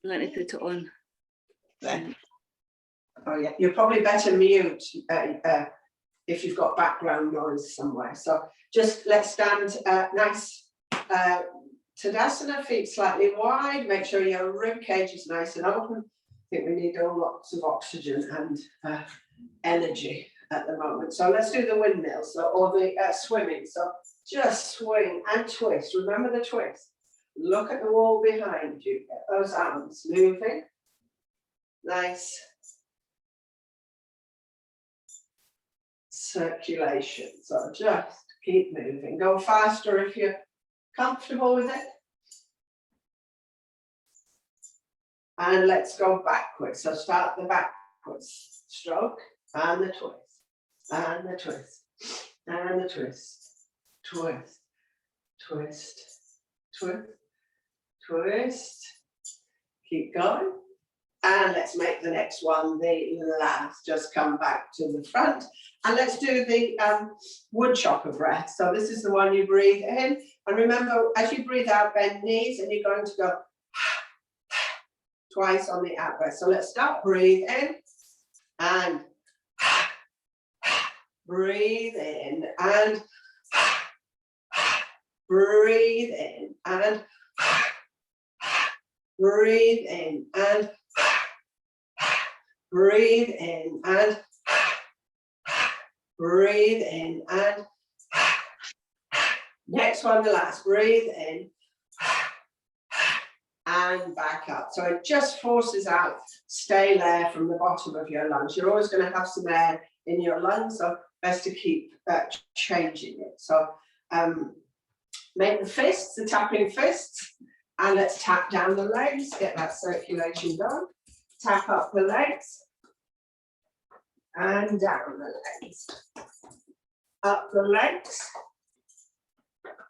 Let me put it on. There. Oh yeah, you're probably better mute if you've got background noise somewhere. So just let's stand nice Tadasana, feet slightly wide. Make sure your rib cage is nice and open. I think we need lots of oxygen and energy at the moment. So let's do the windmills or the swimming. So just swing and twist. Remember the twist. Look at the wall behind you. Get those arms moving. Nice circulation. So just keep moving. Go faster if you're comfortable with it. And let's go backwards. So start the backwards stroke and the twist and the twist and the twist. Twist, twist, twist, twist. Keep going. And let's make the next one the last. Just come back to the front. And let's do the wood chopper breath. So this is the one you breathe in. And remember, as you breathe out, bend knees, and you're going to go twice on the out breath. So let's start. Breathe in and breathe in and breathe in and breathe in and breathe in and breathe in and next one, the last. Breathe in and back up. So it just forces out stale air from the bottom of your lungs. You're always going to have some air in your lungs, so best to keep changing it. So make the fists, the tapping fists, and let's tap down the legs, get that circulation going. Tap up the legs and down the legs. Up the legs,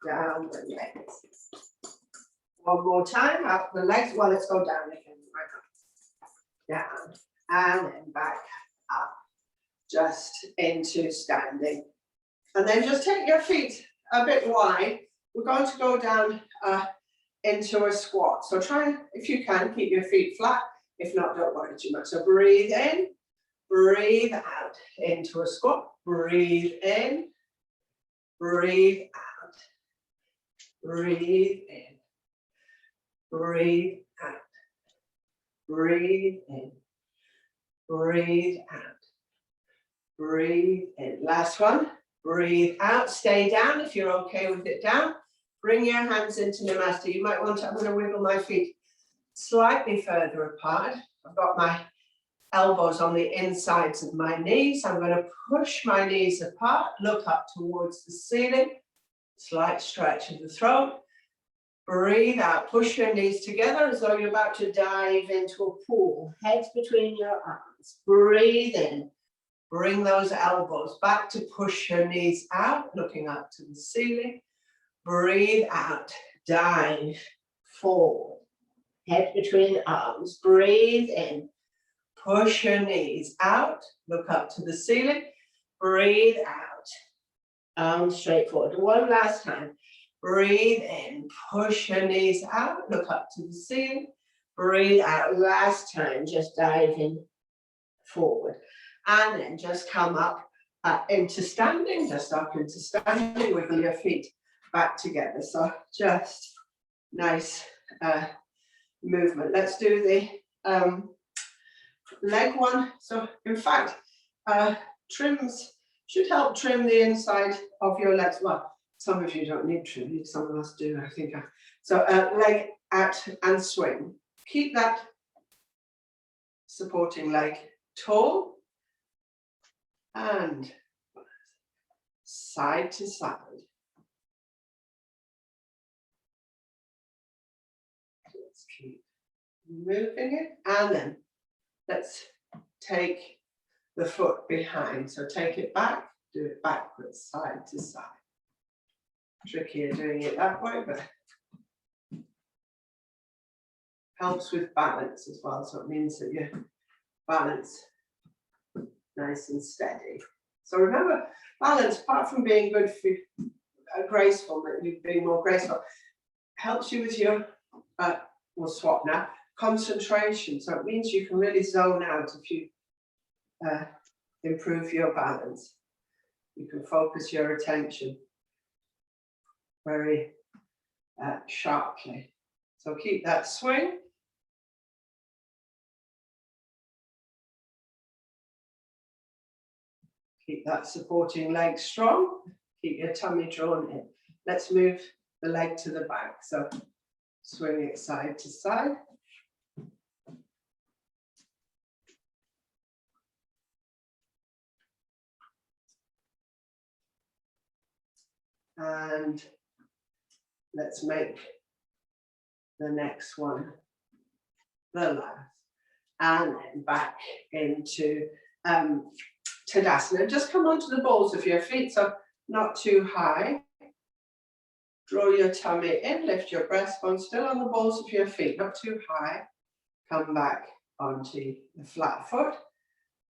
down the legs. One more time, up the legs. Well, let's go down again. Down and then back up, just into standing. And then just take your feet a bit wide. We're going to go down into a squat. So try, if you can, keep your feet flat. If not, don't worry too much. So breathe in, breathe out into a squat. Breathe in, breathe out, breathe in. Breathe out, breathe in, breathe out, breathe in. Last one, breathe out, stay down if you're okay with it down. Bring your hands into Namaste. You might want to, I'm going to wiggle my feet slightly further apart. I've got my elbows on the insides of my knees. I'm going to push my knees apart, look up towards the ceiling, slight stretch of the throat. Breathe out, push your knees together as though you're about to dive into a pool. Heads between your arms. Breathe in. Bring those elbows back to push your knees out, looking up to the ceiling. Breathe out, dive forward. Head between arms. Breathe in. Push your knees out, look up to the ceiling. Breathe out. Arms straight forward. One last time. Breathe in, push your knees out, look up to the ceiling. Breathe out, last time, just dive in forward. And then just come up into standing, just up into standing, wiggle your feet back together. So just nice movement. Let's do the leg one. So in fact, trims should help trim the inside of your legs. Well, some of you don't need trimming, some of us do, I think. So leg out and swing. Keep that supporting leg tall and side to side. Let's keep moving it, and then let's take the foot behind. So take it back, do it backwards, side to side. Trickier doing it that way, but helps with balance as well. So it means that you balance nice and steady. So remember, balance, apart from being good for graceful, being more graceful, helps you with your we'll swap now. Concentration, so it means you can really zone out if you improve your balance. You can focus your attention very sharply. So keep that swing. Keep that supporting leg strong. Keep your tummy drawn in. Let's move the leg to the back. So swing it side to side. And let's make the next one the last. And then back into Tadasana. Just come onto the balls of your feet, so not too high. Draw your tummy in, lift your breastbone, still on the balls of your feet, not too high. Come back onto the flat foot,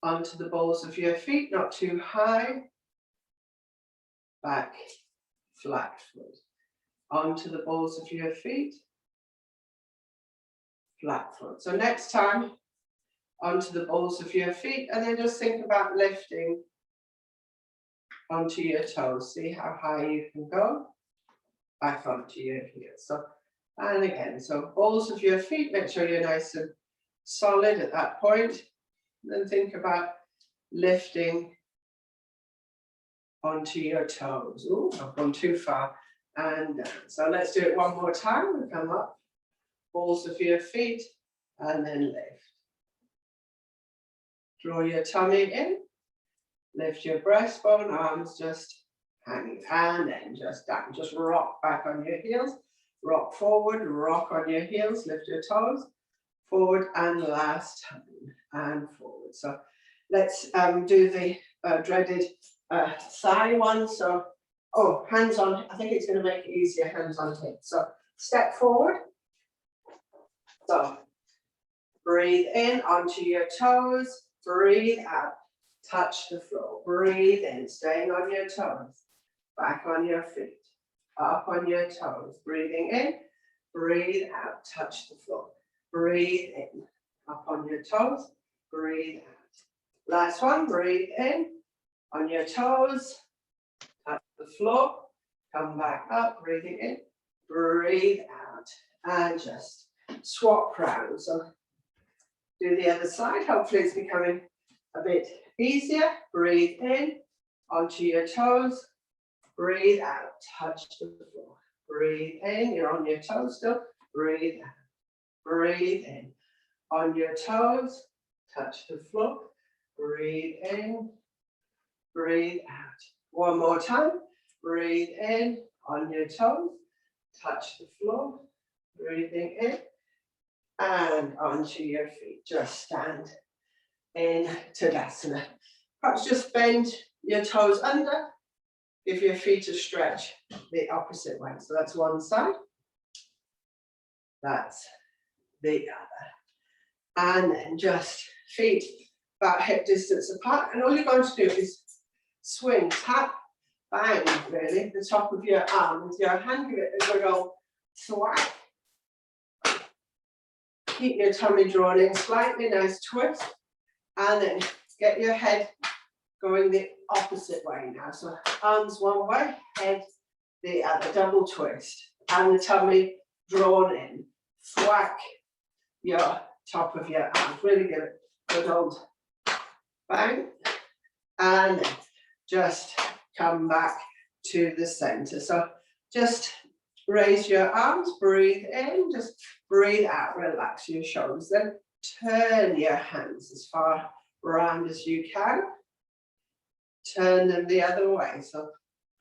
onto the balls of your feet, not too high. Back, flat foot. Onto the balls of your feet, flat foot. So next time, onto the balls of your feet, and then just think about lifting onto your toes. See how high you can go. Back onto your heels. So, and again, so balls of your feet, make sure you're nice and solid at that point. Then think about lifting onto your toes. Oh, I've gone too far. And down. So let's do it one more time. We'll come up, balls of your feet, and then lift. Draw your tummy in, lift your breastbone, arms just hanging, and then just down. Just rock back on your heels, rock forward, rock on your heels, lift your toes, forward, and last time, and forward. So let's do the dreaded thigh one. So, oh, hands on, I think it's going to make it easier, hands on hips. So step forward. So breathe in onto your toes, breathe out, touch the floor, breathe in, staying on your toes, back on your feet, up on your toes, breathing in, breathe out, touch the floor, breathe in, up on your toes, breathe out. Last one, breathe in, on your toes, touch the floor, come back up, breathing in, breathe out, and just swap round. So do the other side. Hopefully it's becoming a bit easier. Breathe in, onto your toes, breathe out, touch the floor. Breathe in, you're on your toes still, breathe out. Breathe in, on your toes, touch the floor, breathe in, breathe out. One more time, breathe in, on your toes, touch the floor, breathing in, and onto your feet. Just stand in Tadasana. Perhaps just bend your toes under, give your feet a stretch the opposite way. So that's one side, that's the other. And then just feet about hip distance apart. And all you're going to do is swing, tap, bang, really, the top of your arm with your hand. Give it a good old thwack. Keep your tummy drawn in slightly, nice twist. And then get your head going the opposite way now. So arms one way, head the other, double twist. And the tummy drawn in. Thwack your top of your arm. Really give it a good old bang. And then just come back to the center. So just raise your arms, breathe in, just breathe out, relax your shoulders. Then turn your hands as far around as you can. Turn them the other way. So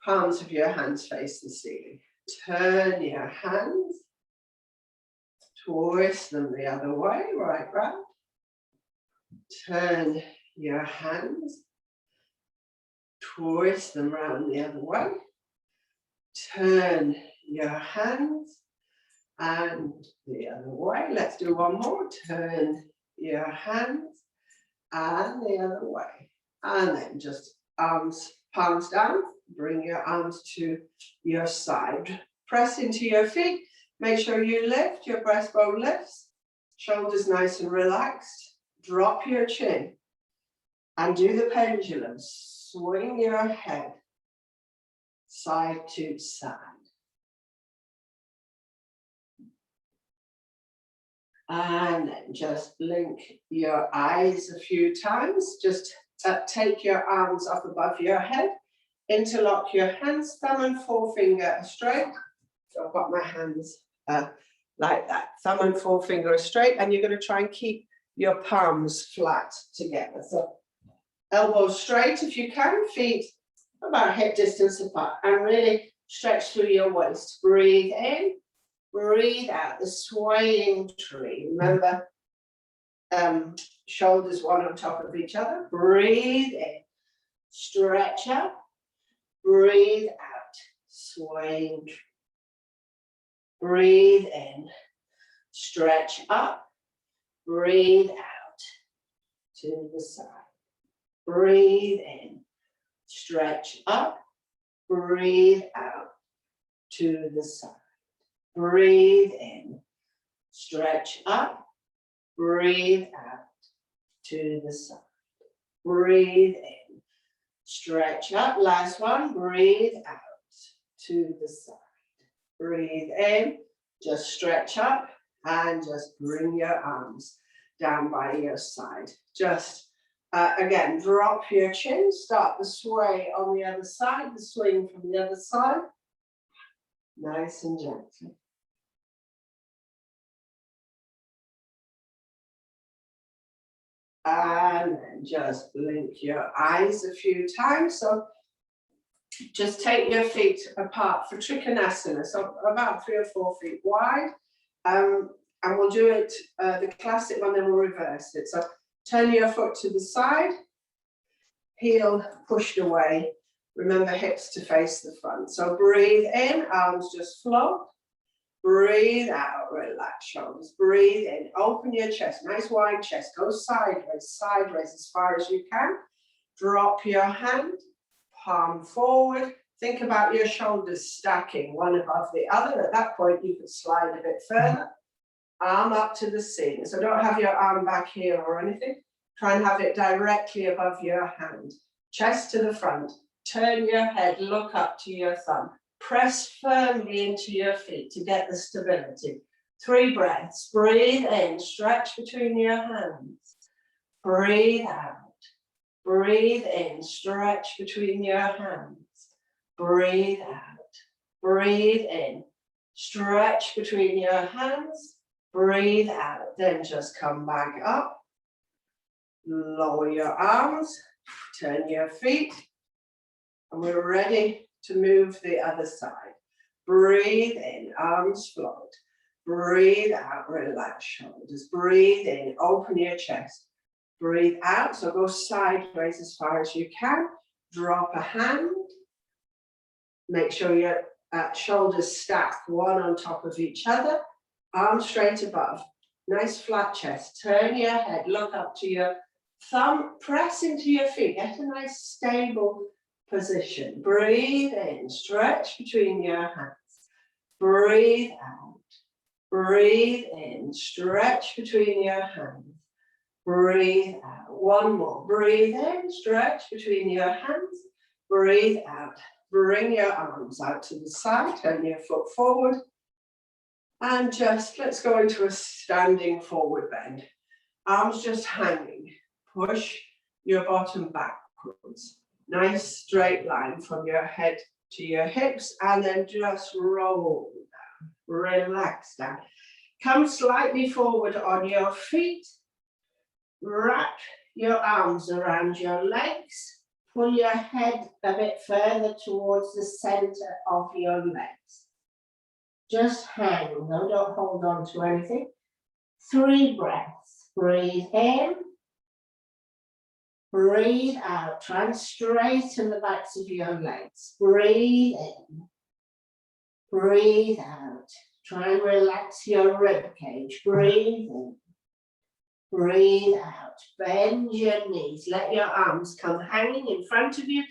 palms of your hands face the ceiling. Turn your hands. Twist them the other way, right round. Turn your hands. Twist them round the other way. Turn your hands and the other way. Let's do one more. Turn your hands and the other way. And then just arms, palms down. Bring your arms to your side. Press into your feet. Make sure you lift, your breastbone lifts, shoulders nice and relaxed. Drop your chin and do the pendulum. Swing your head side to side. And then just blink your eyes a few times. Just take your arms up above your head. Interlock your hands, thumb and forefinger straight. So I've got my hands like that. Thumb and forefinger straight. And you're going to try and keep your palms flat together. So elbows straight if you can. Feet about hip distance apart. And really stretch through your waist. Breathe in. Breathe out, the swaying tree. Remember, shoulders one on top of each other. Breathe in, stretch up, breathe out, swaying tree. Breathe in, stretch up, breathe out to the side. Breathe in, stretch up, breathe out to the side. Breathe in, stretch up, breathe out to the side. Breathe in, stretch up, last one, breathe out to the side. Breathe in, just stretch up and just bring your arms down by your side. Just, again, drop your chin, start the sway on the other side, the swing from the other side. Nice and gently. And then just blink your eyes a few times. So just take your feet apart for Trikonasana, so about 3 or 4 feet wide. And we'll do it, the classic one, then we'll reverse it. So turn your foot to the side, heel pushed away. Remember hips to face the front. So breathe in, arms just float. Breathe out, relax shoulders. Breathe in, open your chest, nice wide chest. Go sideways, sideways as far as you can. Drop your hand, palm forward. Think about your shoulders stacking one above the other. At that point, you could slide a bit further. Arm up to the ceiling. So don't have your arm back here or anything. Try and have it directly above your hand. Chest to the front. Turn your head, look up to your thumb. Press firmly into your feet to get the stability. 3 breaths. Breathe in, stretch between your hands. Breathe out. Breathe in, stretch between your hands. Breathe out. Breathe in, stretch between your hands. Breathe out. Then just come back up. Lower your arms. Turn your feet. And we're ready to move the other side. Breathe in, arms float. Breathe out, relax shoulders. Breathe in, open your chest. Breathe out, so go sideways as far as you can. Drop a hand. Make sure your shoulders stack one on top of each other. Arms straight above. Nice flat chest. Turn your head, look up to your thumb. Press into your feet. Get a nice stable position. Breathe in, stretch between your hands. Breathe out. Breathe in, stretch between your hands. Breathe out. One more. Breathe in, stretch between your hands. Breathe out. Bring your arms out to the side. Turn your foot forward. And just let's go into a standing forward bend. Arms just hanging. Push your bottom backwards. Nice straight line from your head to your hips, and then just roll down, relax down. Come slightly forward on your feet. Wrap your arms around your legs. Pull your head a bit further towards the center of your legs. Just hang, no, don't hold on to anything. 3 breaths. Breathe in. Breathe out, try and straighten the backs of your legs. Breathe in. Breathe out. Try and relax your rib cage. Breathe in. Breathe out. Bend your knees. Let your arms come hanging in front of you.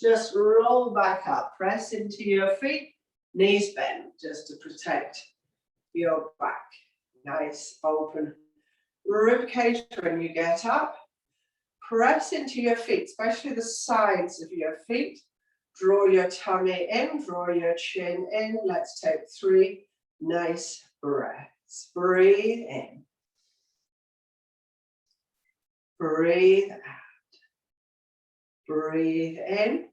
Just roll back up. Press into your feet. Knees bend just to protect your back. Nice open rib cage when you get up. Press into your feet, especially the sides of your feet. Draw your tummy in, draw your chin in. Let's take 3 nice breaths. Breathe in. Breathe out. Breathe in.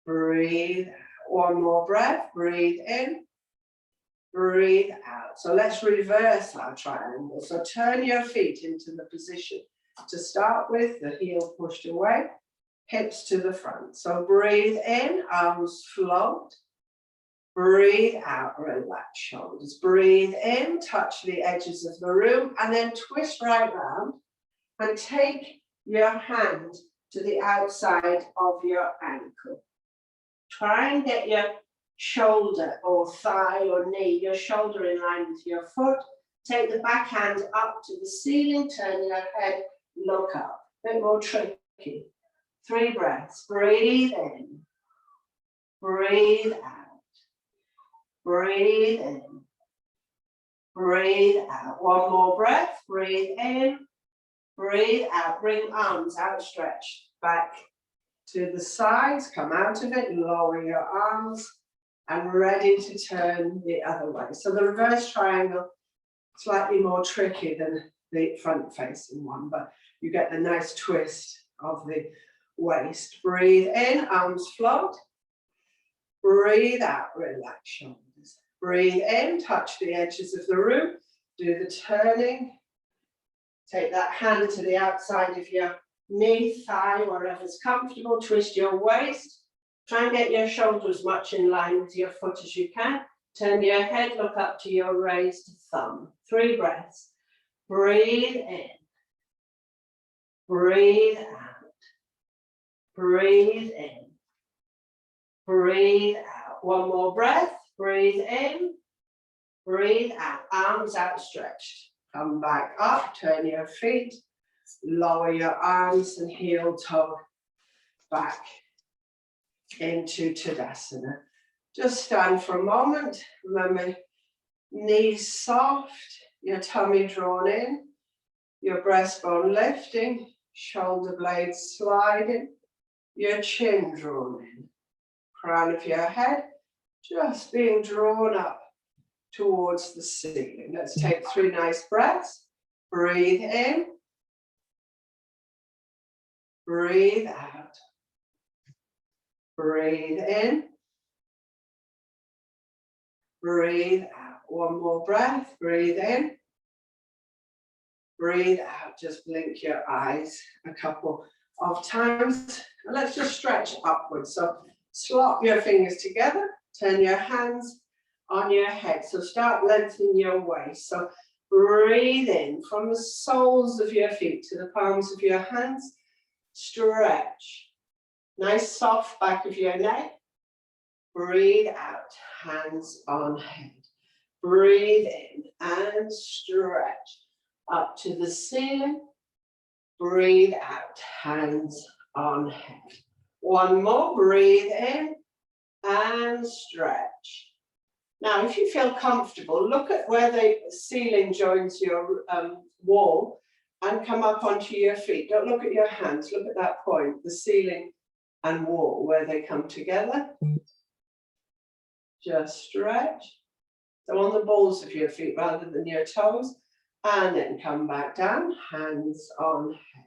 Breathe out. One more breath. Breathe in. Breathe out. So let's reverse our triangle. So turn your feet into the position to start with, the heel pushed away, hips to the front. So breathe in, arms float. Breathe out, relax shoulders. Breathe in, touch the edges of the room, and then twist right round and take your hand to the outside of your ankle. Try and get your shoulder or thigh or knee, your shoulder in line with your foot. Take the back hand up to the ceiling, turn your head, look up. A bit more tricky. 3 breaths. Breathe in. Breathe out. Breathe in. Breathe out. One more breath. Breathe in. Breathe out. Bring arms outstretched back to the sides. Come out of it. Lower your arms. And ready to turn the other way. So the reverse triangle, slightly more tricky than the front facing one, but you get the nice twist of the waist. Breathe in, arms float. Breathe out, relax shoulders. Breathe in, touch the edges of the room. Do the turning. Take that hand to the outside of your knee, thigh, wherever's comfortable. Twist your waist. Try and get your shoulders as much in line with your foot as you can. Turn your head, look up to your raised thumb. 3 breaths. Breathe in. Breathe out. Breathe in. Breathe out. One more breath. Breathe in. Breathe out. Arms outstretched. Come back up. Turn your feet. Lower your arms and heel toe back into Tadasana. Just stand for a moment. Remember, knees soft, your tummy drawn in, your breastbone lifting, shoulder blades sliding, your chin drawn in, crown of your head just being drawn up towards the ceiling. Let's take 3 nice breaths. Breathe in. Breathe out. Breathe in. Breathe out. One more breath. Breathe in. Breathe out. Just blink your eyes a couple of times. And let's just stretch upwards. So slop your fingers together. Turn your hands on your head. So start lengthening your waist. So breathe in from the soles of your feet to the palms of your hands. Stretch. Nice soft back of your neck. Breathe out, hands on head. Breathe in and stretch up to the ceiling. Breathe out, hands on head. One more, breathe in and stretch. Now, if you feel comfortable, look at where the ceiling joins your wall and come up onto your feet. Don't look at your hands, look at that point, the ceiling and wall, where they come together. Just stretch. So on the balls of your feet rather than your toes. And then come back down, hands on head.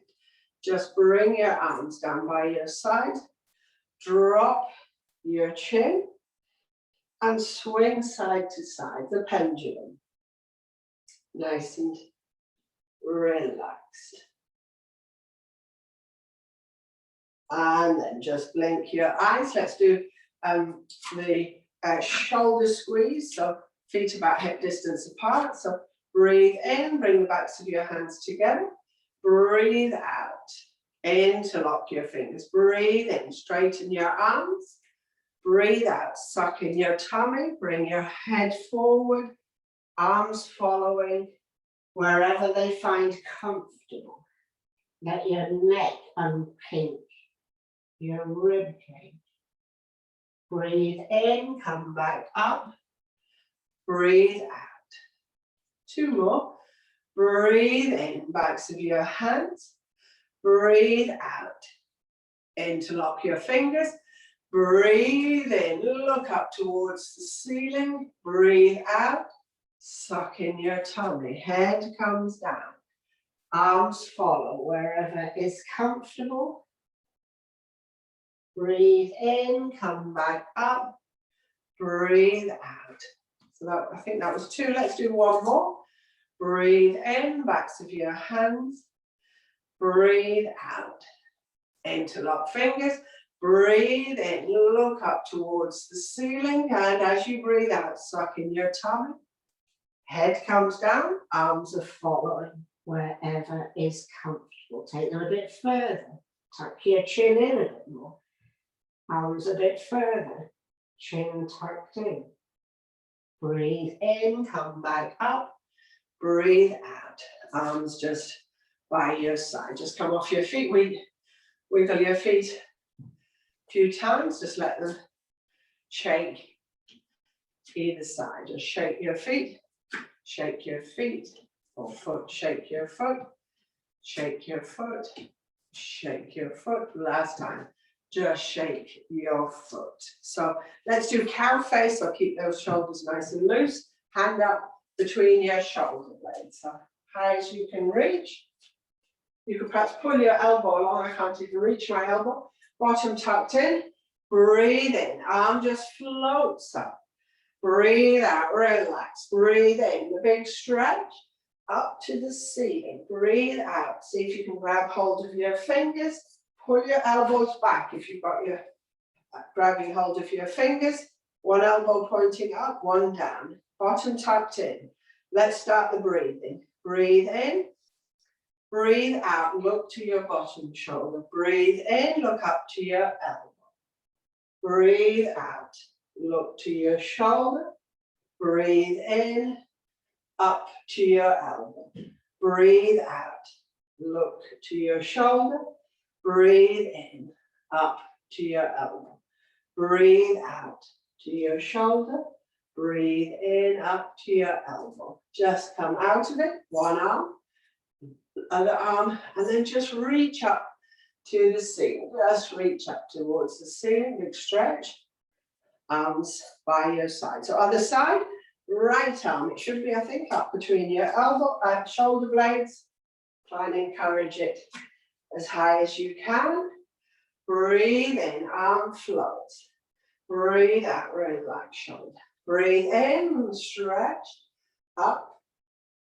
Just bring your arms down by your side. Drop your chin. And swing side to side, the pendulum. Nice and relaxed. And then just blink your eyes. Let's do the shoulder squeeze. So feet about hip distance apart. So breathe in, bring the backs of your hands together. Breathe out, interlock your fingers. Breathe in, straighten your arms. Breathe out, suck in your tummy. Bring your head forward, arms following wherever they find comfortable. Let your neck unpinch. Your rib cage. Breathe in, come back up. breathe out. 2 more. Breathe in, backs of your hands. Breathe out. Interlock your fingers. Breathe in, look up towards the ceiling. Breathe out, suck in your tummy. Head comes down. Arms follow wherever is comfortable. Breathe in, come back up. Breathe out. So that, I think that was 2. Let's do 1 more. Breathe in, backs of your hands. Breathe out. Interlock fingers. Breathe in, look up towards the ceiling, and as you breathe out, suck in your tummy. Head comes down, arms are following wherever is comfortable. Take them a bit further. Tuck your chin in a bit more. Arms a bit further. Chin tucked in. Breathe in, come back up. Breathe out. Arms just by your side. Just come off your feet. Wiggle your feet a few times. Just let them shake either side. Just shake your feet. Shake your feet. Or foot. Shake your foot. Shake your foot. Shake your foot. Last time. Just shake your foot. So let's do cow face. So keep those shoulders nice and loose. Hand up between your shoulder blades. So high as you can reach. You could perhaps pull your elbow along. I can't even reach my elbow. Bottom tucked in. Breathe in. Arm just floats up. Breathe out. Relax. Breathe in. The big stretch. Up to the ceiling. Breathe out. See if you can grab hold of your fingers. Pull your elbows back if you've got your grabbing hold of your fingers. 1 elbow pointing up, 1 down. Bottom tucked in. Let's start the breathing. Breathe in. Breathe out. Look to your bottom shoulder. Breathe in. Look up to your elbow. Breathe out. Look to your shoulder. Breathe in. Up to your elbow. Breathe out. Look to your shoulder. Breathe in, up to your elbow. Breathe out to your shoulder. Breathe in, up to your elbow. Just come out of it, 1 arm, other arm, and then just reach up to the ceiling. Just reach up towards the ceiling, big stretch. Arms by your side. So other side, right arm. It should be, I think, up between your elbow and shoulder blades. Try and encourage it as high as you can. Breathe in, arm floats. Breathe out, relax shoulder. Breathe in, stretch. Up,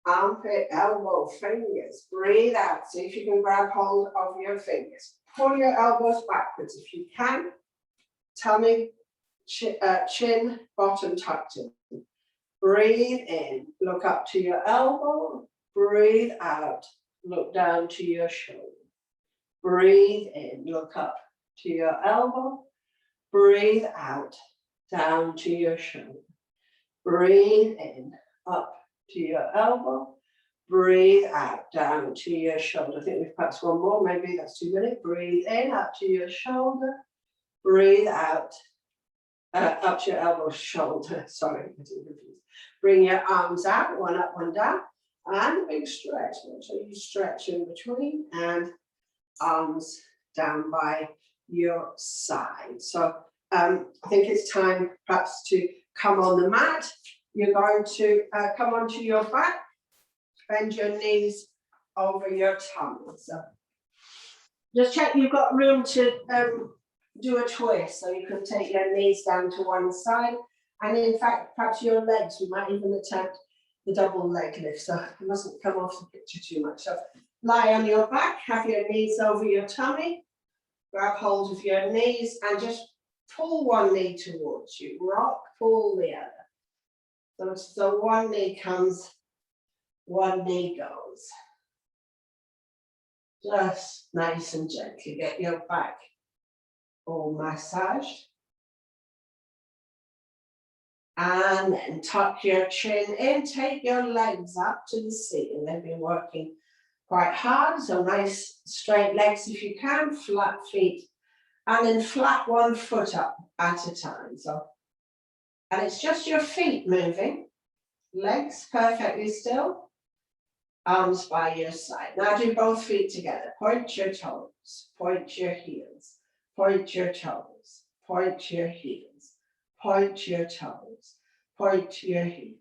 armpit, elbow, fingers. Breathe out. See if you can grab hold of your fingers. Pull your elbows backwards if you can. Tummy, chin, bottom tucked in. Breathe in, look up to your elbow. Breathe out, look down to your shoulder. Breathe in, look up to your elbow. Breathe out, down to your shoulder. Breathe in, up to your elbow. Breathe out, down to your shoulder. I think we've perhaps 1 more, maybe that's 2 minutes. Breathe in, up to your shoulder. Breathe out, up to your elbow, shoulder. Sorry, I'm getting confused. Bring your arms out, 1 up, 1 down. And a big stretch. Make sure you stretch in between. And arms down by your side. So I think it's time perhaps to come on the mat. You're going to come onto your back, bend your knees over your tummy. So just check you've got room to do a twist, so you can take your knees down to one side. And in fact, perhaps your legs, we might even attempt the double leg lift. So it mustn't come off the picture too much. So lie on your back, have your knees over your tummy, grab hold of your knees and just pull 1 knee towards you. Rock, pull the other. So 1 knee comes, 1 knee goes. Just nice and gently get your back all massaged. And then tuck your chin in, take your legs up to the ceiling. They've been working quite hard, so nice straight legs if you can, flat feet, and then flat 1 foot up at a time. So, and it's just your feet moving. Legs perfectly still. Arms by your side. Now do both feet together. Point your toes, point your heels, point your toes, point your heels, point your toes, point your heels,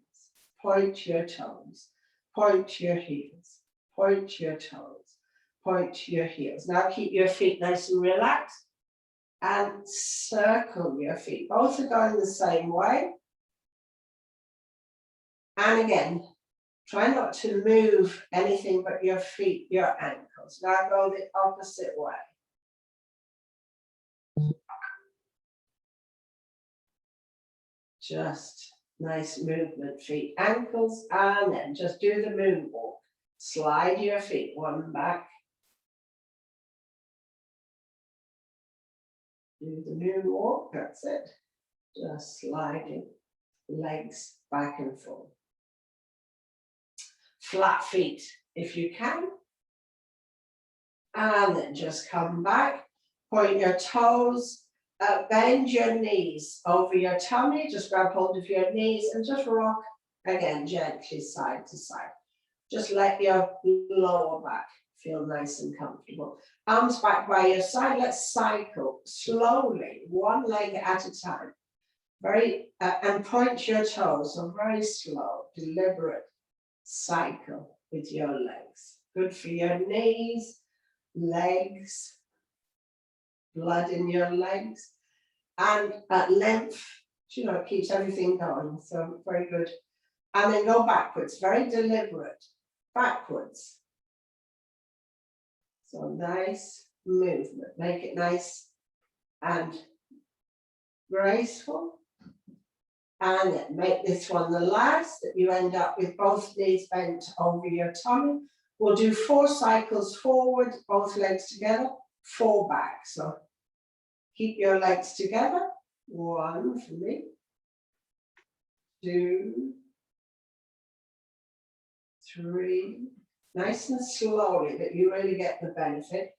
point your toes, point your heels, point your toes, point your heels. Now keep your feet nice and relaxed and circle your feet. Both are going the same way. And again, try not to move anything but your feet, your ankles. Now go the opposite way. Just nice movement, feet, ankles, and then just do the moonwalk. Slide your feet one back. Do the moonwalk, that's it. Just sliding legs back and forth. Flat feet if you can. And then just come back, point your toes, bend your knees over your tummy, just grab hold of your knees and just rock again gently side to side. Just let your lower back feel nice and comfortable. Arms back by your side, let's cycle slowly, one leg at a time. And point your toes, so very slow, deliberate cycle with your legs. Good for your knees, legs, blood in your legs, and lymph, you know, it keeps everything going, so very good. And then go backwards, very deliberate, backwards. So nice movement, make it nice and graceful. And then make this one the last, that you end up with both knees bent over your tummy. We'll do 4 cycles forward, both legs together, 4 back. So keep your legs together. 1 for me, 2, 3, nice and slowly that you really get the benefit.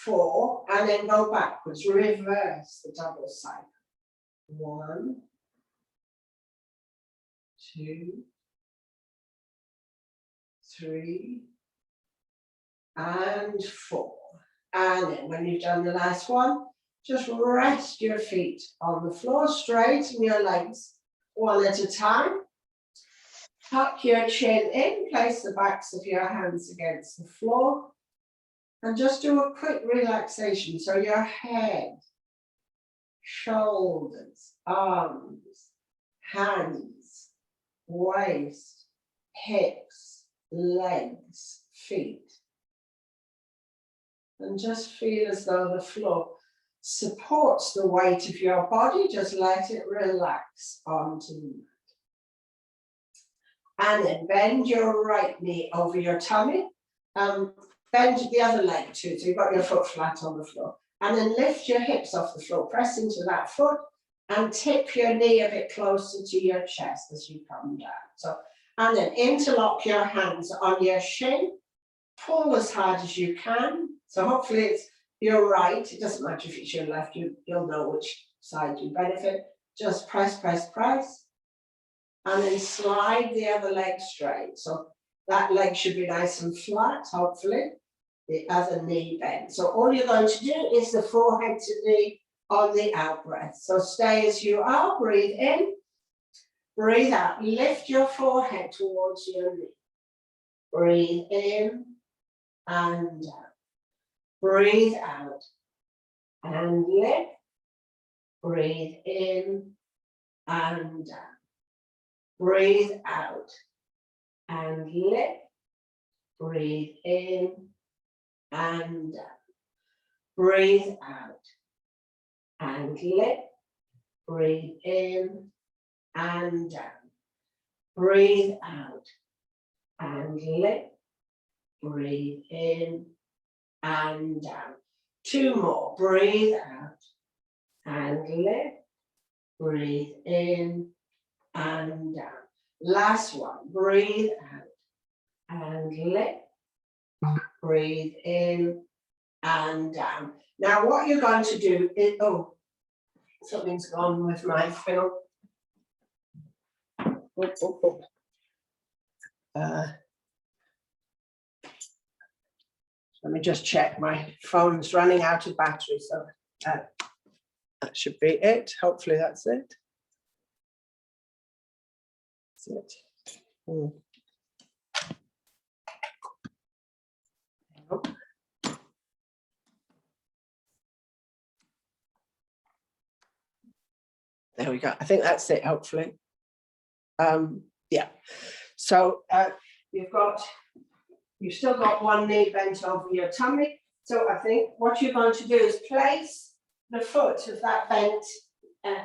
4, and then go backwards, reverse the double cycle. 1, 2, 3, and 4. And then when you've done the last one, just rest your feet on the floor, straighten your legs one at a time. Tuck your chin in, place the backs of your hands against the floor, and just do a quick relaxation. So your head, shoulders, arms, hands, waist, hips, legs, feet. And just feel as though the floor supports the weight of your body. Just let it relax onto the mat. And then bend your right knee over your tummy. Bend the other leg too, so you've got your foot flat on the floor. And then lift your hips off the floor, press into that foot, and tip your knee a bit closer to your chest as you come down. So, and then interlock your hands on your shin, pull as hard as you can. So hopefully it's your right, it doesn't matter if it's your left, you'll know which side you benefit. Just press, press, press. And then slide the other leg straight. So that leg should be nice and flat, hopefully. The other knee bent. So all you're going to do is the forehead to knee on the out breath. So stay as you are, breathe in, breathe out. Lift your forehead towards your knee. Breathe in and down. Breathe out and lift. Breathe in and down. Breathe out and lift. Breathe in and down. Breathe out and lift. Breathe in and down. Breathe out and lift. Breathe in and down. 2 more. Breathe out and lift. Breathe in and down. Last one. Breathe out and lift. Breathe in and down. Now what you're going to do is, oh, something's gone with my film. Let me just check, my phone's running out of battery, so that should be it. Hopefully that's it. That's it. There we go. I think that's it, hopefully. Yeah. So you've still got one knee bent over your tummy. So I think what you're going to do is place the foot of that bent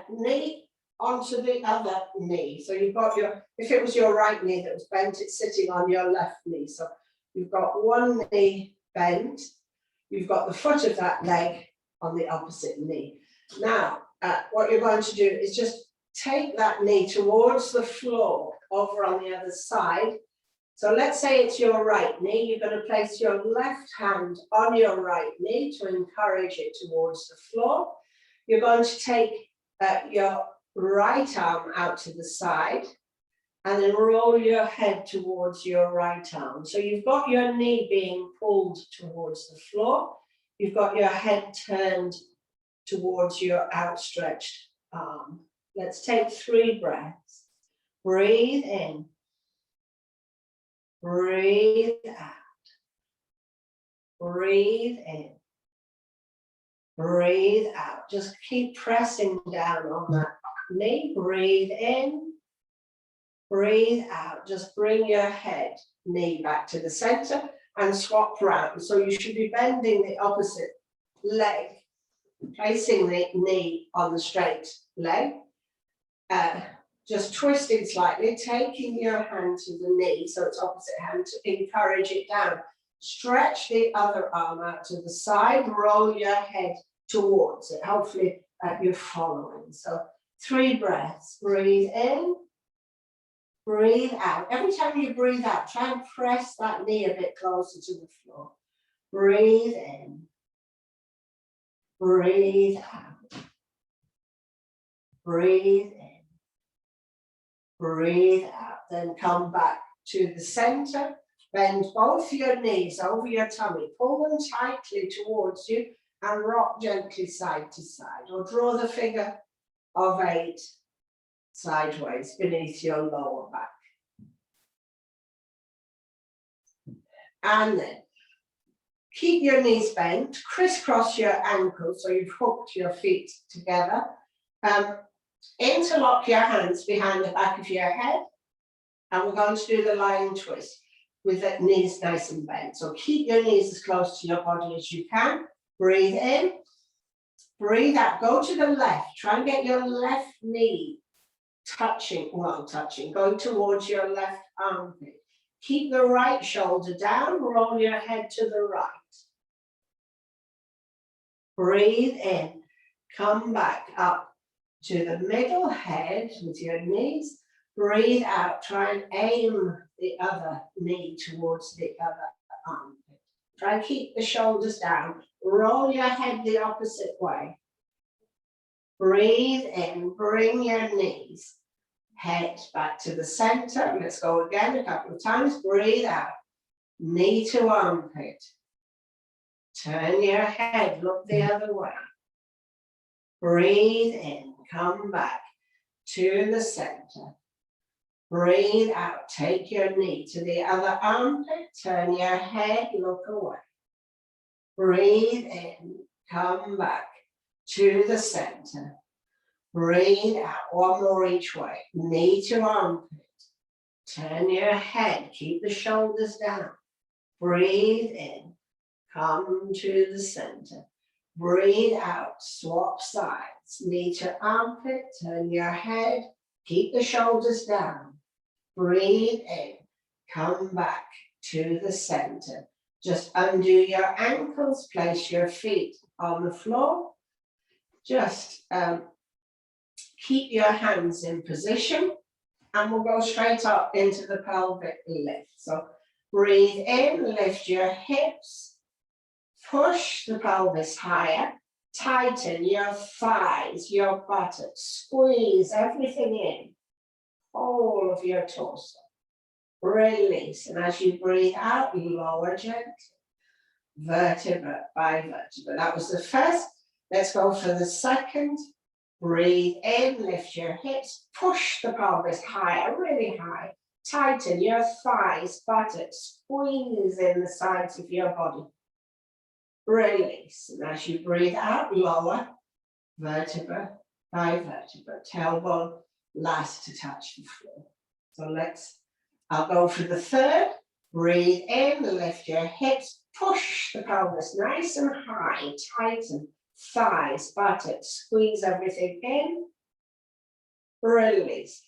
knee onto the other knee. So you've got if it was your right knee that was bent, it's sitting on your left knee. So you've got one knee bent, you've got the foot of that leg on the opposite knee. Now, what you're going to do is just take that knee towards the floor over on the other side. So let's say it's your right knee. You're going to place your left hand on your right knee to encourage it towards the floor. You're going to take your right arm out to the side and then roll your head towards your right arm. So you've got your knee being pulled towards the floor. You've got your head turned towards your outstretched arm. Let's take 3 breaths. Breathe in. Breathe out. Breathe in. Breathe out. Just keep pressing down on that knee. Breathe in. Breathe out. Just bring your head, knee back to the center and swap round. So you should be bending the opposite leg, placing the knee on the straight leg. Just twisting slightly, taking your hand to the knee, so it's opposite hand, to encourage it down. Stretch the other arm out to the side, roll your head towards it. Hopefully you're following. So 3 breaths. Breathe in, breathe out. Every time you breathe out, try and press that knee a bit closer to the floor. Breathe in, breathe out, breathe in. Breathe out, then come back to the center. Bend both your knees over your tummy. Pull them tightly towards you and rock gently side to side. Or draw the figure of 8 sideways beneath your lower back. And then keep your knees bent. Crisscross your ankles so you've hooked your feet together. Interlock your hands behind the back of your head, and we're going to do the lying twist with the knees nice and bent. So keep your knees as close to your body as you can. Breathe in, breathe out, go to the left. Try and get your left knee going towards your left armpit. Keep the right shoulder down, roll your head to the right. Breathe in, come back up to the middle head with your knees. Breathe out, try and aim the other knee towards the other armpit. Try and keep the shoulders down. Roll your head the opposite way. Breathe in, bring your knees, head back to the center. Let's go again a couple of times. Breathe out, knee to armpit. Turn your head, look the other way. Breathe in, come back to the center. Breathe out, take your knee to the other armpit, turn your head, look away. Breathe in, come back to the center. Breathe out, one more each way. Knee to armpit, turn your head, keep the shoulders down. Breathe in, come to the center. Breathe out, swap sides, knee to armpit, turn your head, keep the shoulders down. Breathe in, come back to the center. Just undo your ankles, place your feet on the floor. Just keep your hands in position and we'll go straight up into the pelvic lift. So breathe in, lift your hips. Push the pelvis higher, tighten your thighs, your buttocks, squeeze everything in, whole of your torso. release. And as you breathe out, lower gently, vertebra by vertebra. That was the first. Let's go for the second. Breathe in, lift your hips, push the pelvis higher, really high. Tighten your thighs, buttocks, squeeze in the sides of your body. Release. And as you breathe out, lower vertebra by vertebra. Tailbone last to touch the floor. So I'll go for the third. Breathe in, lift your hips, push the pelvis nice and high, tighten thighs, buttocks, squeeze everything in. Release.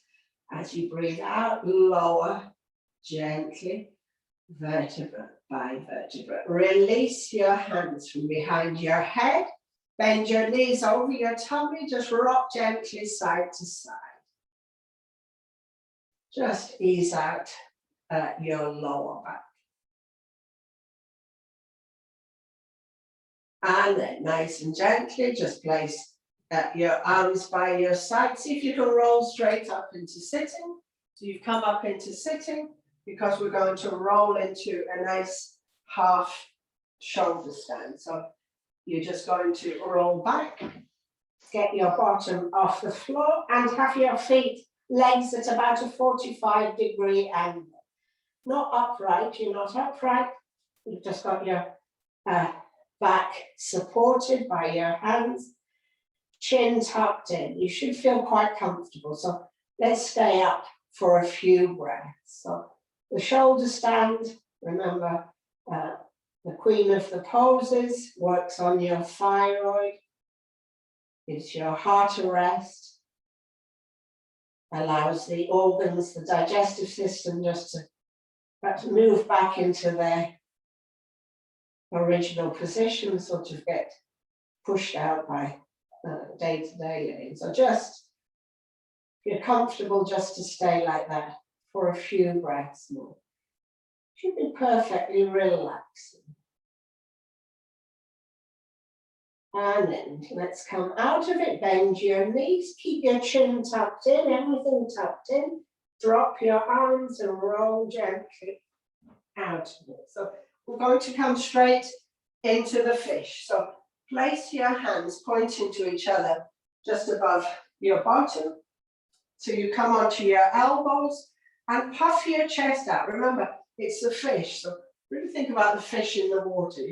As you breathe out, lower gently, vertebra by vertebra. Release your hands from behind your head. Bend your knees over your tummy. Just rock gently side to side. Just ease out your lower back. And then nice and gently, just place your arms by your side. See if you can roll straight up into sitting. So you've come up into sitting because we're going to roll into a nice half shoulder stand. So you're just going to roll back, get your bottom off the floor and have your legs at about a 45-degree angle. Not upright, you're not upright. You've just got your back supported by your hands, chin tucked in. You should feel quite comfortable. So let's stay up for a few breaths. So the shoulder stand, remember, the queen of the poses, works on your thyroid, gives your heart a rest, allows the organs, the digestive system just to move back into their original position, sort of get pushed out by day-to-day living. So just, if you're comfortable just to stay like that for a few breaths more. Should be perfectly relaxing. And then let's come out of it, bend your knees, keep your chin tucked in, everything tucked in. Drop your arms and roll gently out of it. So we're going to come straight into the fish. So place your hands pointing to each other just above your bottom. So you come onto your elbows and puff your chest out. Remember, it's the fish. So really think about the fish in the water.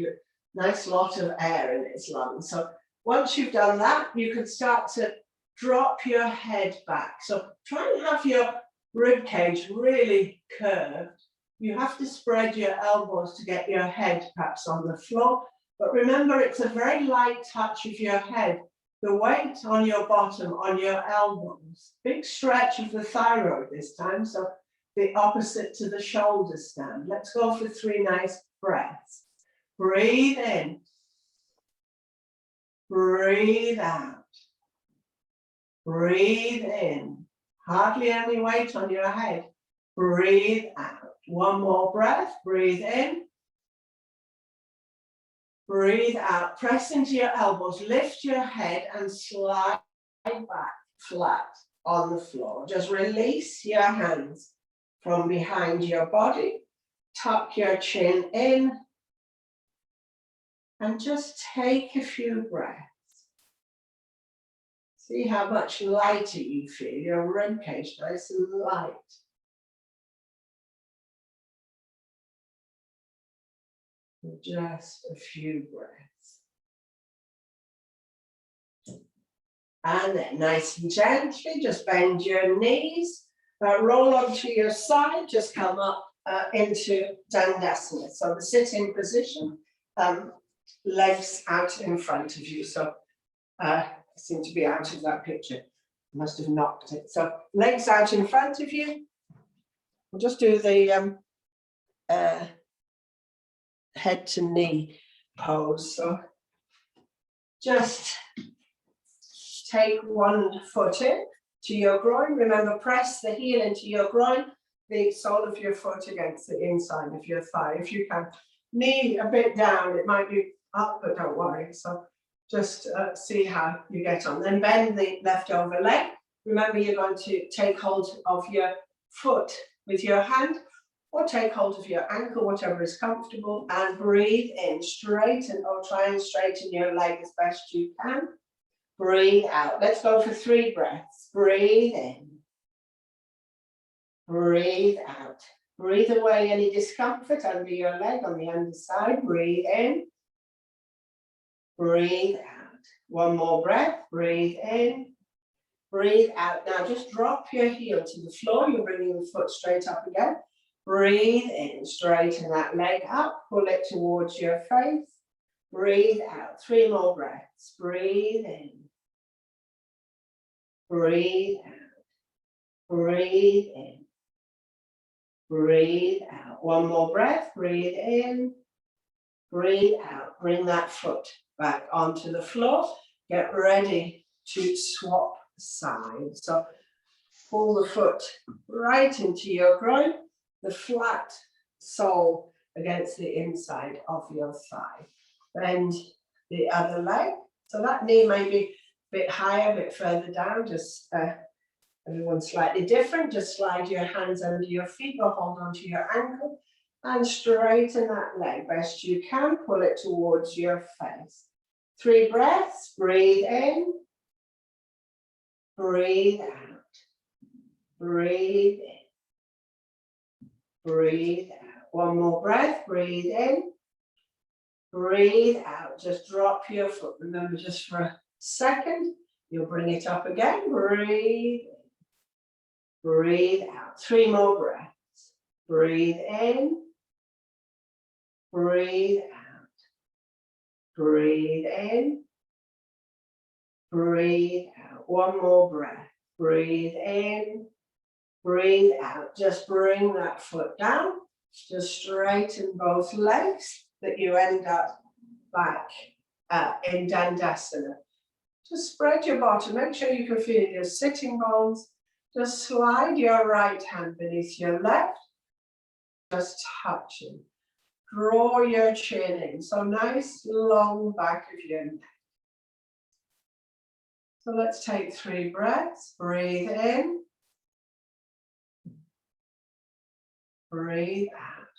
Nice lot of air in its lungs. So once you've done that, you can start to drop your head back. So try and have your rib cage really curved. You have to spread your elbows to get your head perhaps on the floor. But remember, it's a very light touch of your head. The weight on your bottom, on your elbows. Big stretch of the thyroid this time. So the opposite to the shoulder stand. Let's go for 3 nice breaths. Breathe in. Breathe out. Breathe in. Hardly any weight on your head. Breathe out. One more breath. Breathe in. Breathe out. Press into your elbows. Lift your head and slide back flat on the floor. Just release your hands from behind your body. Tuck your chin in. And just take a few breaths. See how much lighter you feel. Your rib cage nice and light. Just a few breaths. And then nice and gently, just bend your knees, roll onto your side, just come up into Dandasana. So the sitting position, legs out in front of you. So I seem to be out of that picture. Must have knocked it. So legs out in front of you. We'll just do the head to knee pose. So just take one foot in to your groin. Remember, press the heel into your groin, the sole of your foot against the inside of your thigh. If you can, knee a bit down, it might be up, but don't worry. So just see how you get on. Then bend the leftover leg. Remember, you're going to take hold of your foot with your hand, or take hold of your ankle, whatever is comfortable, and breathe in, straighten, or try and straighten your leg as best you can. Breathe out. Let's go for 3 breaths. Breathe in. Breathe out. Breathe away any discomfort under your leg on the underside. Breathe in. Breathe out. One more breath. Breathe in. Breathe out. Now just drop your heel to the floor. You're bringing the foot straight up again. Breathe in. Straighten that leg up. Pull it towards your face. Breathe out. 3 more breaths. Breathe in. Breathe out. Breathe in. Breathe out. One more breath. Breathe in. Breathe out. Bring that foot back onto the floor. Get ready to swap sides. So pull the foot right into your groin, the flat sole against the inside of your thigh. Bend the other leg. So that knee may be a bit higher, a bit further down, just everyone's slightly different. Just slide your hands under your feet or hold onto your ankle and straighten that leg best you can. Pull it towards your face. 3 breaths. Breathe in. Breathe out. Breathe in. Breathe out. One more breath. Breathe in. Breathe out. Just drop your foot. Remember, just for a second, you'll bring it up again. Breathe in. Breathe out. 3 more breaths. Breathe in. Breathe out. Breathe in. Breathe out. One more breath. Breathe in. Breathe out. Just bring that foot down. Just straighten both legs that you end up back in Dandasana. Just spread your bottom. Make sure you can feel your sitting bones. Just slide your right hand beneath your left. Just touching. Draw your chin in. So nice long back of your neck. So let's take 3 breaths. Breathe in. Breathe out.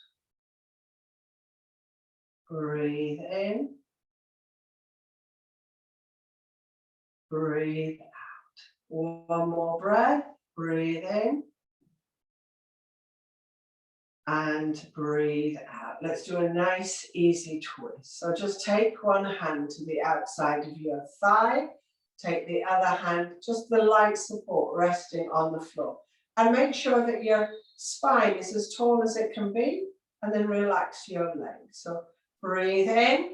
Breathe in. Breathe out. One more breath. Breathe in. And breathe out. Let's do a nice easy twist. So just take one hand to the outside of your thigh. Take the other hand, just the light support resting on the floor. And make sure that your spine is as tall as it can be. And then relax your legs. So breathe in.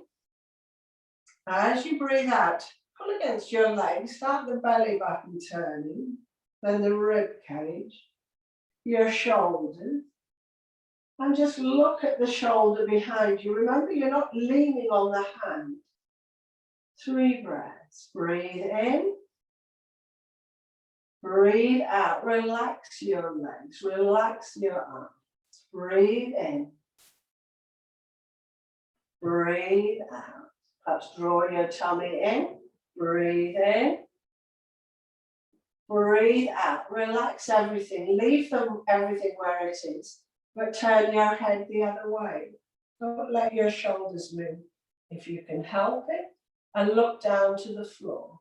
As you breathe out, pull against your legs. Start the belly button turning. Then the rib cage. Your shoulders. And just look at the shoulder behind you. Remember, you're not leaning on the hand. 3 breaths. Breathe in. Breathe out. Relax your legs. Relax your arms. Breathe in. Breathe out. Let's draw your tummy in. Breathe in. Breathe out. Relax everything. Leave everything where it is. But turn your head the other way. Don't let your shoulders move if you can help it. And look down to the floor.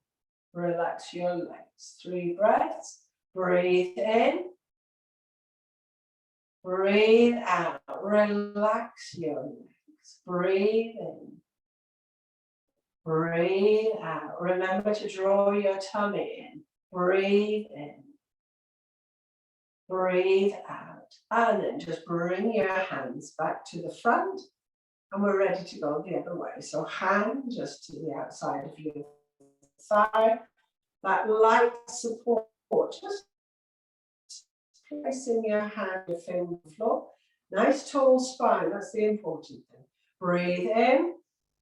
Relax your legs. 3 breaths. Breathe in. Breathe out. Relax your legs. Breathe in. Breathe out. Remember to draw your tummy in. Breathe in. Breathe out. And then just bring your hands back to the front. And we're ready to go the other way. So hand just to the outside of your thigh. That light support. Just placing your hand on the floor. Nice tall spine. That's the important thing. Breathe in.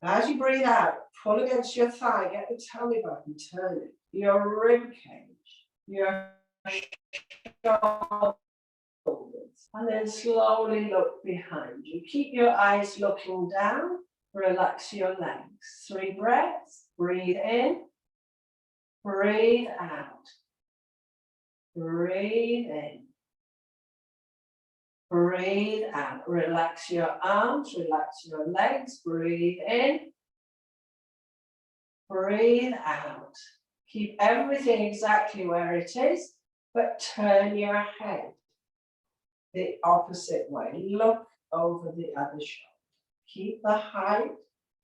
As you breathe out, pull against your thigh. Get the tummy button turning. Your rib cage. Your shoulders. And then slowly look behind you. Keep your eyes looking down. Relax your legs. 3 breaths. Breathe in. Breathe out. Breathe in. Breathe out. Relax your arms, relax your legs. Breathe in. Breathe out. Keep everything exactly where it is, but turn your head the opposite way. Look over the other shoulder. Keep the height.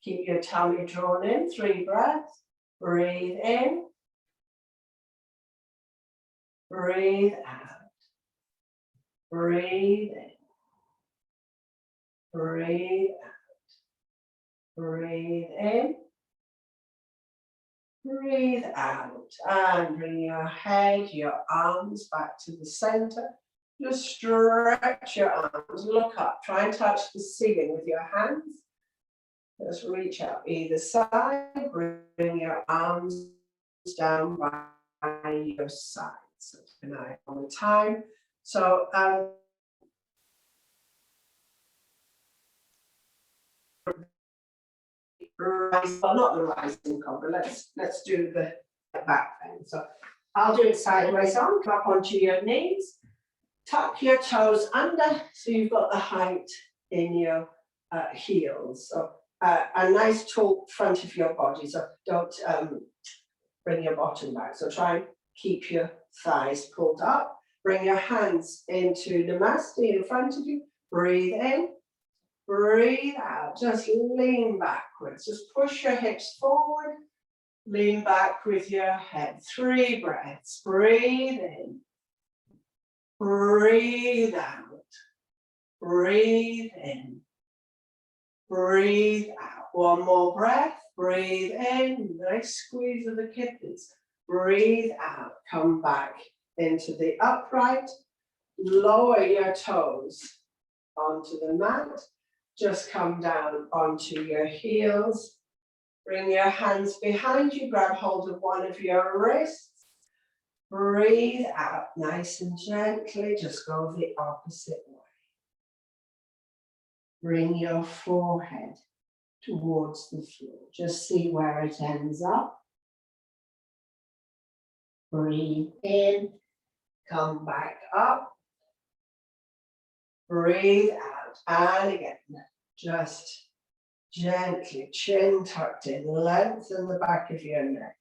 Keep your tummy drawn in. 3 breaths. Breathe in. Breathe out. Breathe in. Breathe out. Breathe in. Breathe out. And bring your head, your arms back to the center. Just stretch your arms. Look up. Try and touch the ceiling with your hands. Just reach out either side. Bring your arms down by your sides. So tonight all the time. So well, not the rising cobra. Let's do the back bend. So I'll do it sideways on. Come up onto your knees. Tuck your toes under so you've got the height in your heels. So a nice tall front of your body. So don't bring your bottom back. So try and keep your thighs pulled up. Bring your hands into Namaste in front of you. Breathe in. Breathe out. Just lean backwards. Just push your hips forward. Lean back with your head. 3 breaths. Breathe in. Breathe out. Breathe in. Breathe out. 1 more breath. Breathe in. Nice squeeze of the kidneys. Breathe out. Come back into the upright. Lower your toes onto the mat. Just come down onto your heels. Bring your hands behind you. Grab hold of one of your wrists. Breathe out nice and gently. Just go the opposite way. Bring your forehead towards the floor. Just see where it ends up. Breathe in. Come back up. Breathe out. And again, just gently, chin tucked in, lengthen the back of your neck.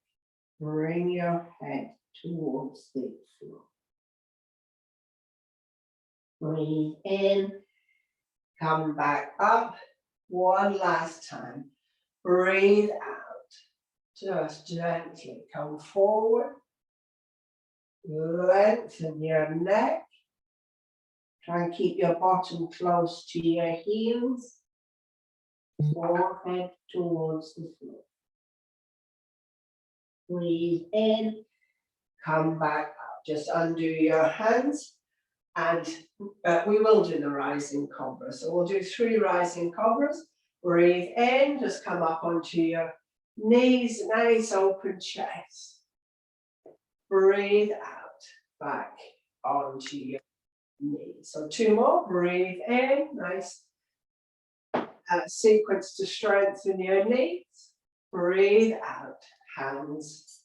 Bring your head towards the floor. Breathe in. Come back up. 1 last time. Breathe out. Just gently come forward. Lengthen your neck. Try and keep your bottom close to your heels. Forehead towards the floor. Breathe in. Come back up. Just undo your hands. And we will do the rising cobra. So we'll do 3 rising cobras. Breathe in. Just come up onto your knees. Nice open chest. Breathe out. Back onto your knees. So 2 more. Breathe in. Nice sequence to strengthen your knees. Breathe out. Hands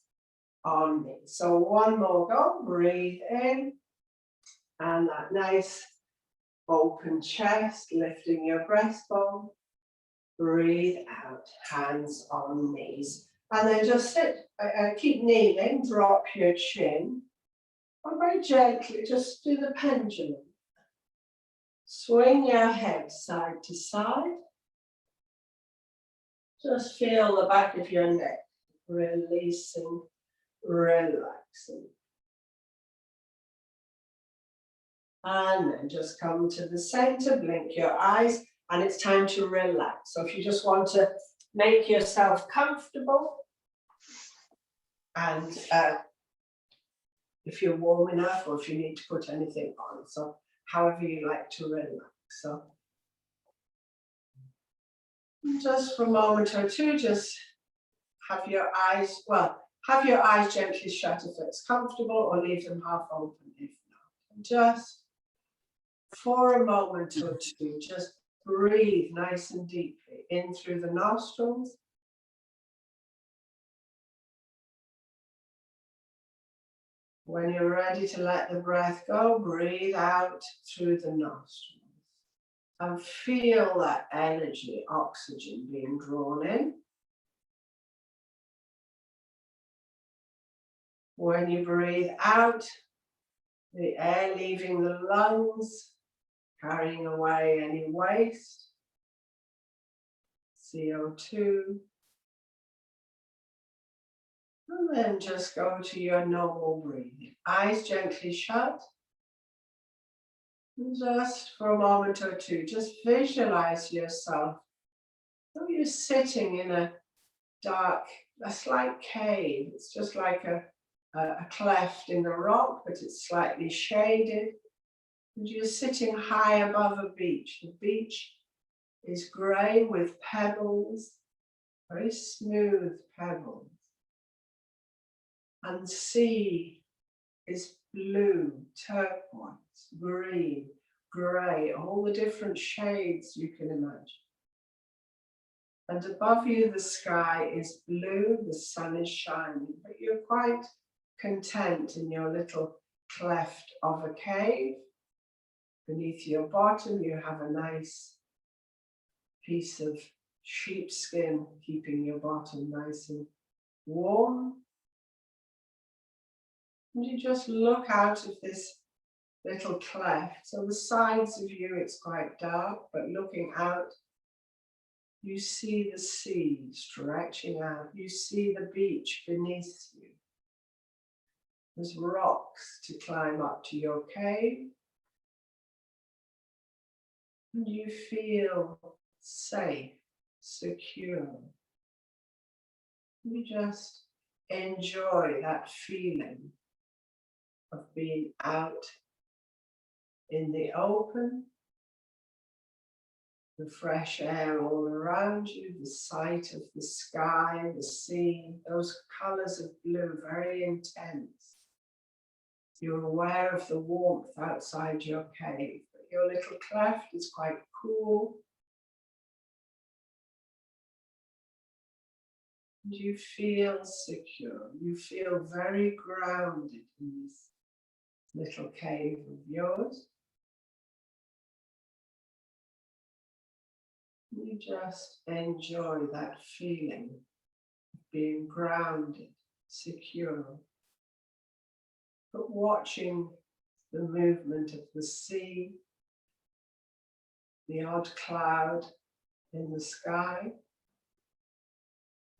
on knees. So 1 more go. Breathe in. And that nice open chest, lifting your breastbone. Breathe out, hands on knees. And then just sit, keep kneeling, drop your chin. And very gently, just do the pendulum. Swing your head side to side. Just feel the back of your neck, releasing, relaxing. And then just come to the center, blink your eyes, and it's time to relax. So if you just want to make yourself comfortable, and if you're warm enough, or if you need to put anything on, so however you like to relax. So just for a moment or two, just have your eyes, have your eyes gently shut if it's comfortable, or leave them half open if not. And just for a moment or two, just breathe nice and deeply in through the nostrils. When you're ready to let the breath go, breathe out through the nostrils. And feel that energy, oxygen being drawn in. When you breathe out, the air leaving the lungs, carrying away any waste, CO2. And then just go to your normal breathing. Eyes gently shut. And just for a moment or two, just visualize yourself. So you're sitting in a dark, a slight cave. It's just like a cleft in the rock, but it's slightly shaded. And you're sitting high above a beach. The beach is grey with pebbles, very smooth pebbles. And the sea is blue, turquoise, green, grey, all the different shades you can imagine. And above you, the sky is blue, the sun is shining, but you're quite content in your little cleft of a cave. Beneath your bottom, you have a nice piece of sheepskin, keeping your bottom nice and warm. And you just look out of this little cleft. So the sides of you, it's quite dark, but looking out, you see the sea stretching out. You see the beach beneath you. There's rocks to climb up to your cave. And you feel safe, secure. You just enjoy that feeling of being out in the open, the fresh air all around you, the sight of the sky, the sea, those colours of blue, very intense. You're aware of the warmth outside your cave, but your little cleft is quite cool. And you feel secure. You feel very grounded in this little cave of yours. You just enjoy that feeling of being grounded, secure, but watching the movement of the sea, the odd cloud in the sky.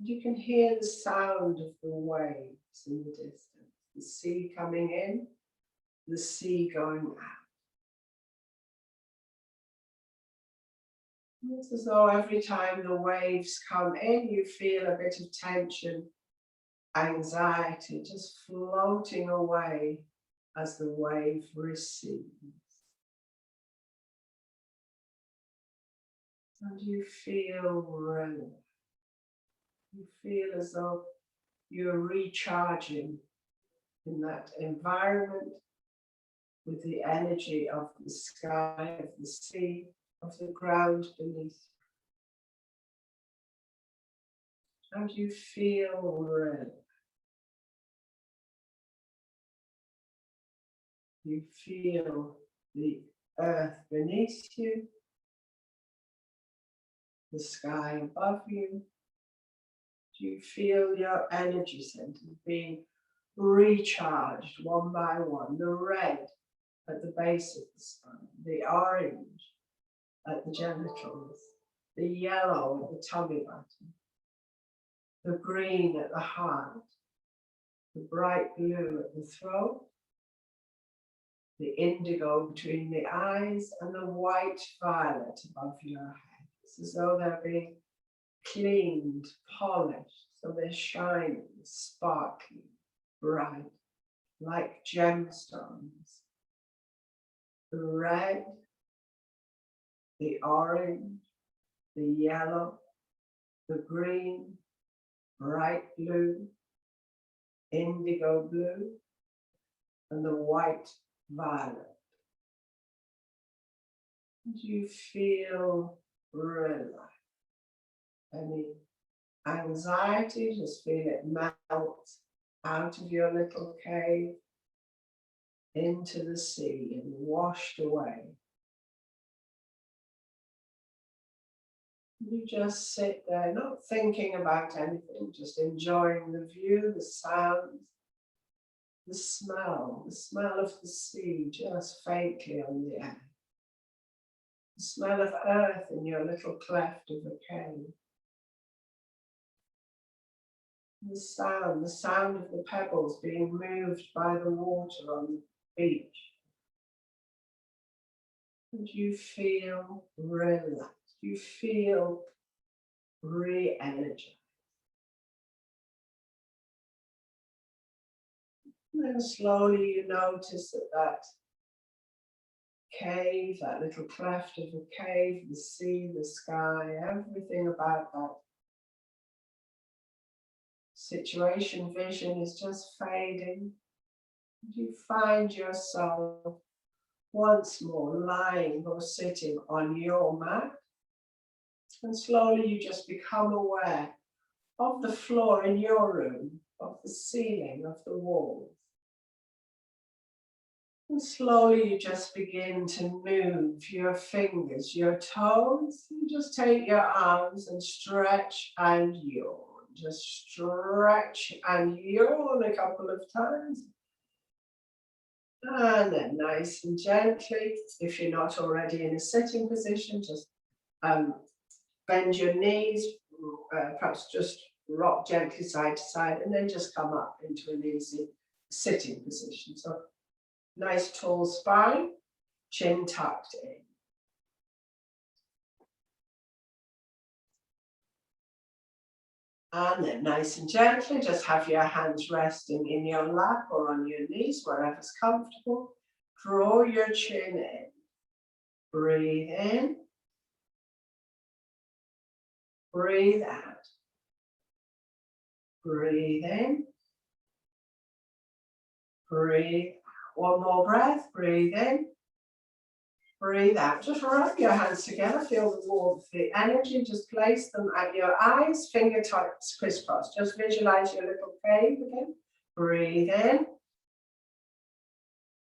You can hear the sound of the waves in the distance, the sea coming in, the sea going out. It's as though every time the waves come in, you feel a bit of tension, anxiety, just floating away as the wave recedes. And you feel relaxed. You feel as though you're recharging in that environment with the energy of the sky, of the sea, of the ground beneath you. And you feel relaxed. You feel the earth beneath you, the sky above you. You feel your energy centers being recharged one by one. The red at the base of the spine, the orange at the genitals, the yellow at the tummy button, the green at the heart, the bright blue at the throat, the indigo between the eyes, and the white violet above your head. It's as though they're being cleaned, polished, so they're shining, sparkling, bright, like gemstones. The red, the orange, the yellow, the green, bright blue, indigo blue, and the white violet. And you feel relaxed. Any anxiety, just feel it melt out of your little cave into the sea and washed away. You just sit there, not thinking about anything, just enjoying the view, the sounds, the smell of the sea just faintly on the air. The smell of earth in your little cleft of a cave. The sound of the pebbles being moved by the water on the beach. And you feel relaxed, you feel re-energized. And then slowly you notice that cave, that little cleft of the cave, the sea, the sky, everything about that situation, vision is just fading. You find yourself once more lying or sitting on your mat. And slowly you just become aware of the floor in your room, of the ceiling, of the walls. And slowly you just begin to move your fingers, your toes. You just take your arms and stretch and yawn. Just stretch and yawn a couple of times. And then nice and gently, if you're not already in a sitting position, just bend your knees, perhaps just rock gently side to side, and then just come up into an easy sitting position. So nice tall spine, chin tucked in. And then nice and gently, just have your hands resting in your lap or on your knees, wherever's comfortable. Draw your chin in. Breathe in. Breathe out. Breathe in. Breathe out. One more breath. Breathe in. Breathe out. Just rub your hands together. Feel the warmth, the energy. Just place them at your eyes. Fingertips crisscross. Just visualize your little cave again. Breathe in.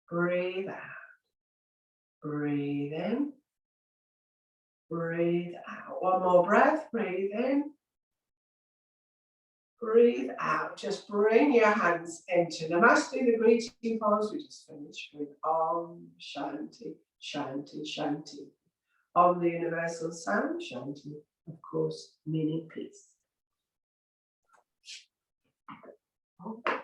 Breathe out. Breathe in. Breathe out. One more breath. Breathe in. Breathe out. Just bring your hands into Namaste, the greeting pose. We just finished with Om Shanti, Shanti, Shanti. Om, the universal sound. Shanti, of course, meaning peace. Okay.